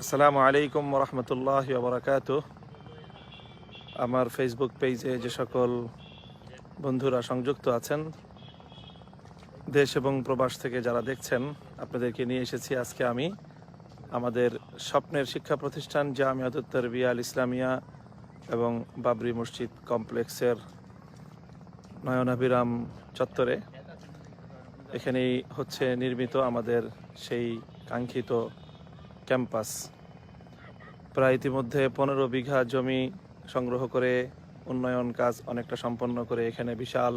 আসসালামু আলাইকুম রহমতুল্লাহি ওয়া বারাকাতুহু। আমার ফেসবুক পেজে যে সকল বন্ধুরা সংযুক্ত আছেন, দেশ এবং প্রবাস থেকে যারা দেখছেন, আপনাদেরকে নিয়ে এসেছি আজকে আমি আমাদের স্বপ্নের শিক্ষা প্রতিষ্ঠান জামিয়াতুত তারবিয়া আল ইসলামিয়া এবং বাবরি মসজিদ কমপ্লেক্সের নয়নাভিরাম চত্বরে। এখানেই হচ্ছে নির্মিত আমাদের সেই কাঙ্ক্ষিত ক্যাম্পাস। প্রায় ইতিমধ্যে 15 বিঘা জমি সংগ্রহ করে উন্নয়ন কাজ অনেকটা সম্পন্ন করে এখানে বিশাল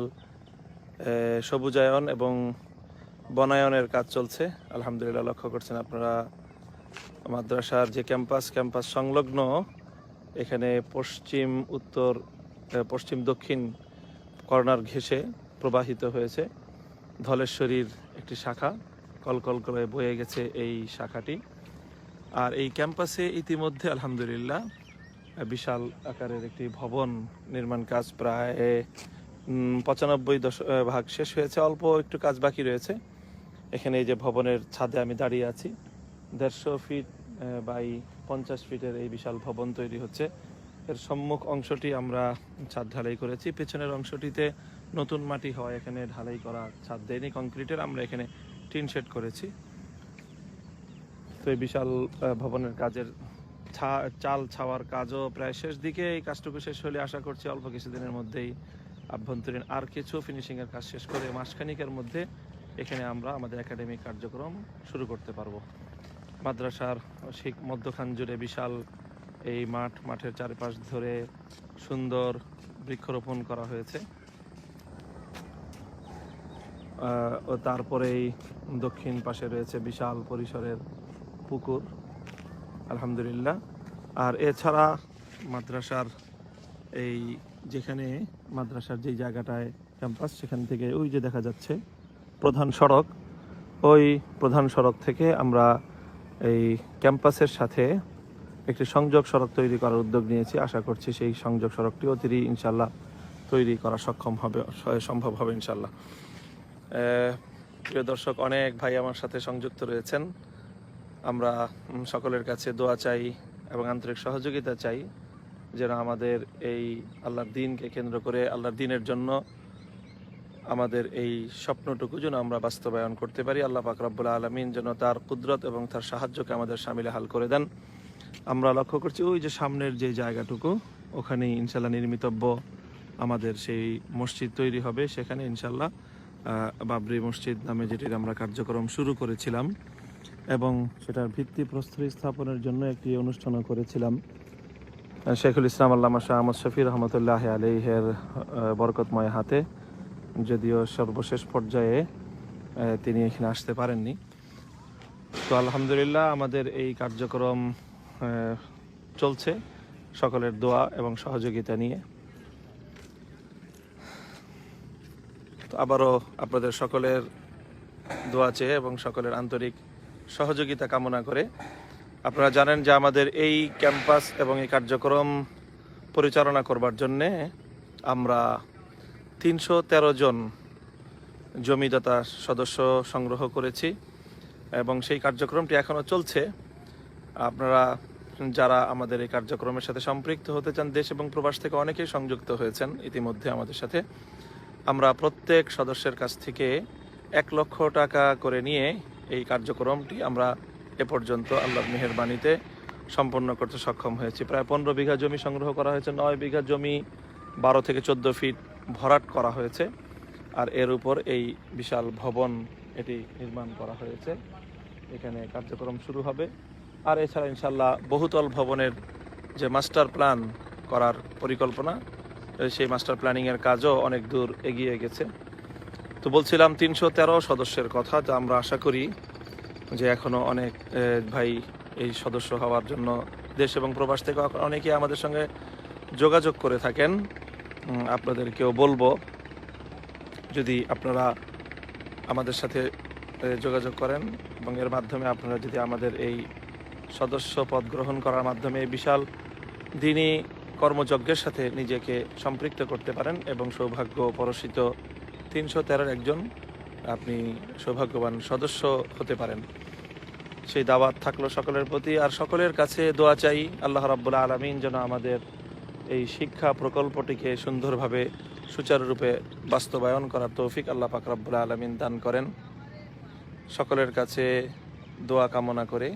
সবুজায়ন এবং বনায়নের কাজ চলছে। আলহামদুলিল্লাহ, লক্ষ্য করছেন আপনারা মাদ্রাসার যে ক্যাম্পাস সংলগ্ন এখানে পশ্চিম দক্ষিণ কর্নার ঘেঁষে প্রবাহিত হয়েছে ধলেশ্বরীর একটি শাখা, কলকল করে বয়ে গেছে এই শাখাটি। আর এই ক্যাম্পাসে ইতিমধ্যে আলহামদুলিল্লাহ বিশাল আকারের একটি ভবন নির্মাণ কাজ প্রায় 95% শেষ হয়েছে, অল্প একটু কাজ বাকি রয়েছে। এখানে এই যে ভবনের ছাদে আমি দাঁড়িয়ে আছি, 150 ফিট বাই 50 ফিটের এই বিশাল ভবন তৈরি হচ্ছে। এর সম্মুখ অংশটি আমরা ছাদ ঢালাই করেছি, পেছনের অংশটিতে নতুন মাটি হয়, এখানে ঢালাই করা ছাদ দেয়নি কংক্রিটের, আমরা এখানে টিন শেড করেছি। তো এই বিশাল ভবনের কাজের চাল ছাওয়ার কাজও প্রায় শেষ দিকে। এই কাজটুকু শেষ হলে আশা করছি অল্প কিছুদিনের মধ্যেই আভ্যন্তরীণ আর কিছু ফিনিশিংয়ের কাজ শেষ করে মাসখানিকের মধ্যে এখানে আমরা আমাদের একাডেমিক কার্যক্রম শুরু করতে পারবো। মাদ্রাসার ঠিক মধ্যখান জুড়ে বিশাল এই মাঠের চারপাশ ধরে সুন্দর বৃক্ষরোপণ করা হয়েছে। ও তারপরেই দক্ষিণ পাশে রয়েছে বিশাল পরিসরের পুকুর, আলহামদুলিল্লাহ। আর এছাড়া মাদ্রাসার যেই জায়গাটায় ক্যাম্পাস, সেখান থেকে ওই যে দেখা যাচ্ছে প্রধান সড়ক, ওই প্রধান সড়ক থেকে আমরা এই ক্যাম্পাসের সাথে একটি সংযোগ সড়ক তৈরি করার উদ্যোগ নিয়েছি। আশা করছি সেই সংযোগ সড়কটি অতিরিক্ত ইনশাল্লাহ তৈরি করা সম্ভব হবে ইনশাল্লাহ। প্রিয় দর্শক, অনেক ভাই আমার সাথে সংযুক্ত রয়েছেন। আমরা সকলের কাছে দোয়া চাই এবং আন্তরিক সহযোগিতা চাই যেন আমাদের এই আল্লাহর দ্বীনকে কেন্দ্র করে, আল্লাহর দ্বীনের জন্য আমাদের এই স্বপ্নটুকু যেন আমরা বাস্তবায়ন করতে পারি। আল্লাহ পাক রব্বুল আলামিন যেন তার কুদরত এবং তার সাহায্যকে আমাদের শামিলে হাল করে দেন। আমরা লক্ষ্য করছি ওই যে সামনের যে জায়গাটুকু, ওখানেই ইনশাল্লাহ নির্মিতব্য আমাদের সেই মসজিদ তৈরি হবে। সেখানে ইনশাল্লাহ বাবরি মসজিদ নামে যেটির আমরা কার্যক্রম শুরু করেছিলাম এবং সেটার ভিত্তি প্রস্তর স্থাপনের জন্য একটি অনুষ্ঠানও করেছিলাম শেখুল ইসলাম আল্লামা শাহ আহমদ শফি রহমতুল্লাহ আলাইহের বরকতময় হাতে। যদিও সর্বশেষ পর্যায়ে তিনি এখানে আসতে পারেননি। তো আলহামদুলিল্লাহ আমাদের এই কার্যক্রম চলছে সকলের দোয়া এবং সহযোগিতা নিয়ে। তো আবারও আপনাদের সকলের দোয়া চেয়ে এবং সকলের আন্তরিক সহযোগিতা কামনা করে, আপনারা জানেন যে আমাদের এই ক্যাম্পাস এবং এই কার্যক্রম পরিচালনা করবার জন্যে আমরা 313 জন জমিদাতা সদস্য সংগ্রহ করেছি এবং সেই কার্যক্রমটি এখনও চলছে। আপনারা যারা আমাদের এই কার্যক্রমের সাথে সম্পৃক্ত হতে চান, দেশ এবং প্রবাস থেকে অনেকেই সংযুক্ত হয়েছেন ইতিমধ্যে আমাদের সাথে। আমরা প্রত্যেক সদস্যের কাছ থেকে 1 লক্ষ টাকা করে নিয়ে এই কার্যক্রমটি আমরা এ পর্যন্ত আল্লাহর মেহেরবানিতে সম্পন্ন করতে সক্ষম হয়েছি। প্রায় 15 বিঘা জমি সংগ্রহ করা হয়েছে, 9 বিঘা জমি 12 থেকে 14 ফিট ভরাট করা হয়েছে, আর এর উপর এই বিশাল ভবন এটি নির্মাণ করা হয়েছে। এখানে কার্যক্রম শুরু হবে। আর এছাড়া ইনশাল্লাহ বহুতল ভবনের যে মাস্টার প্ল্যান করার পরিকল্পনা, সেই মাস্টার প্ল্যানিংয়ের কাজও অনেক দূর এগিয়ে গেছে। তো বলছিলাম 313 সদস্যের কথা। তো আমরা আশা করি যে এখনও অনেক ভাই এই সদস্য হওয়ার জন্য দেশ এবং প্রবাস থেকে অনেকেই আমাদের সঙ্গে যোগাযোগ করে থাকেন। আপনাদেরকেও বলবো, যদি আপনারা আমাদের সাথে যোগাযোগ করেন এবং এর মাধ্যমে আপনারা যদি আমাদের এই সদস্য পদ গ্রহণ করার মাধ্যমে বিশাল দ্বীনী কর্মযজ্ঞের সাথে নিজেকে সম্পৃক্ত করতে পারেন এবং সৌভাগ্য পরশিত 313 একজন আপনি সৌভাগ্যবান সদস্য হতে পারেন। সেই দাওয়াত থাকলো সকলের প্রতি। আর সকলের কাছে দোয়া চাই আল্লাহ রাব্বুল আলামিন যেন আমাদের এই শিক্ষা প্রকল্পটিকে সুন্দরভাবে সুচারুরূপে বাস্তবায়ন করার তৌফিক আল্লাহ পাক রব্বুল আলামিন দান করেন। সকলের কাছে দোয়া কামনা করে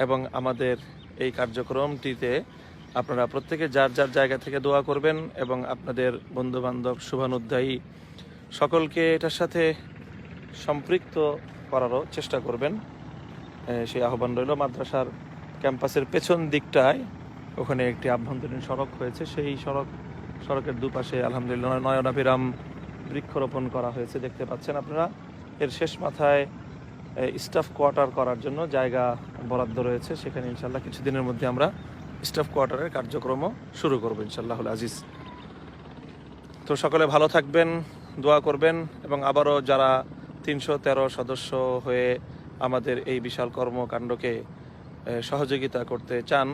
এবং আমাদের এই কার্যক্রমটিতে আপনারা প্রত্যেকে যার যার জায়গা থেকে দোয়া করবেন এবং আপনাদের বন্ধুবান্ধব শুভানুধ্যায়ী সকলকে এটার সাথে সম্পৃক্ত করারও চেষ্টা করবেন। সেই আহ্বান রইল। মাদ্রাসার ক্যাম্পাসের পেছন দিকটায় ওখানে একটি আভ্যন্তরীণ সড়ক হয়েছে, সেই সড়কের দুপাশে আলহামদুলিল্লাহ নয়নাভিরাম বৃক্ষরোপণ করা হয়েছে, দেখতে পাচ্ছেন আপনারা। এর শেষ মাথায় স্টাফ কোয়ার্টার করার জন্য জায়গা বরাদ্দ রয়েছে, সেখানে ইনশাল্লাহ কিছুদিনের মধ্যে আমরা স্টাফ কোয়ার্টারের কার্যক্রমও শুরু করবো ইনশাল্লাহুল আজিজ। তো সকলে ভালো থাকবেন, দোয়া করবেন এবং আবারও যারা 313 সদস্য হয়ে আমাদের এই বিশাল কর্মকাণ্ডকে সহযোগিতা করতে চান,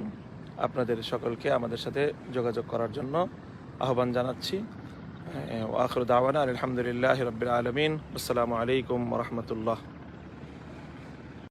আপনাদের সকলকে আমাদের সাথে যোগাযোগ করার জন্য আহ্বান জানাচ্ছি। ওয়া আখিরু দাওয়ানা আলহামদুলিল্লাহি রাব্বিল আলামিন। আসসালামু আলাইকুম ওয়া রাহমাতুল্লাহ।